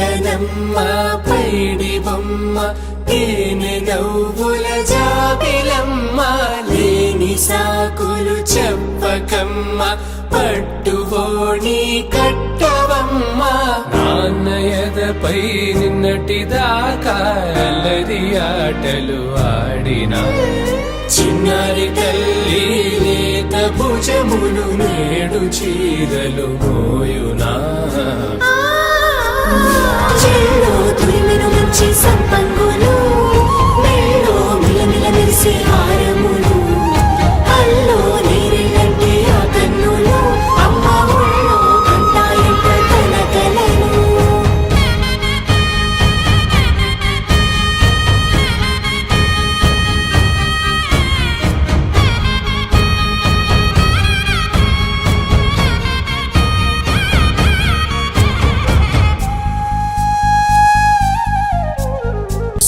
చిలకనమ్మ పైడి బొమ్మ తేనె నవ్వుల జాబిలమ్మ లేని సాకులు చెప్పకమ్మ పట్టువోణి కట్టవమ్మ నాన్నయదపై నిన్నటిదాకా అల్లరి ఆటలు ఆడినా చిన్నారి తల్లి లేత భుజములు నేడు చీరలు మోయునా చెల్లో తురిమెను మంచి సంపంగులు మెల్లో మిలమిల మెరిసే హారములు అల్లో నీరెళ్ళంటే ఆ కన్నులు అమ్మ ఒళ్ళో కంటాయంట కలకలను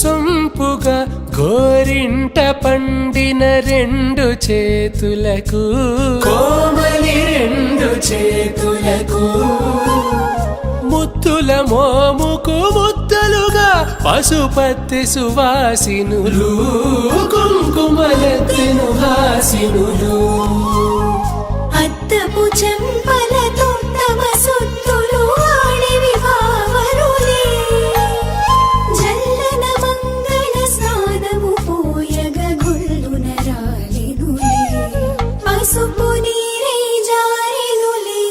సొంపుగా గోరింట పండిన రెండు చేతులకు కోమలి రెండు చేతులకు ముత్తుల మోముకు ముద్దలుగా పసుపత్తి సువాసినులు కుంకుమలెత్తెను హాసినులు అద్దపు చెంపలతో తమ సొత్తులు ఆడివి భావరులే జల్లన మంగళ స్నానము పోయగ గొల్లున రాలినులే పసుపు నీరై జారినులే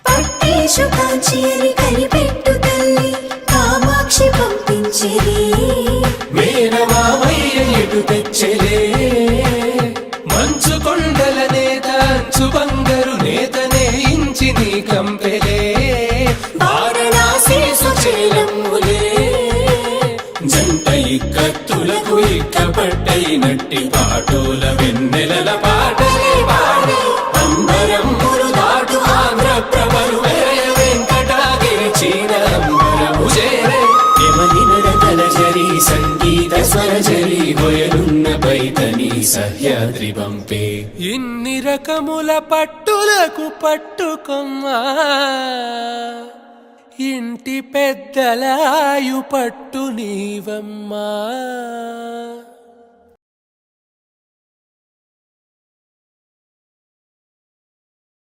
పట్టేషు కాంచి అని కనిపెట్టు తల్లి కామాక్షి పంపించిరి మేనమామయ్య ఎటు తెచ్చలే మంచు కొండల నేత అంచు బంగారు నేతనే ఇంచి నీ కంపెలే వారణాసి సుచేలమ్ములే జంట ఇక్కత్తులకు ఇక్కపట్టయినట్టి పాటోల వెన్నెలల పాటలే పాడే అంబరమ్ములు దాటు ఆంధ్ర ప్రభలు వేయ వెంకటాగిరి చీర అంబరము చేరే యమనినడతలజరి సంగీత స్వరజరి గొయలున్న పైతని సహ్యాద్రి పంపే ఇన్ని రకముల పట్టులకు పట్టుకొమ్మా ఇంటి పెద్దలాయు పట్టు నీవమ్మా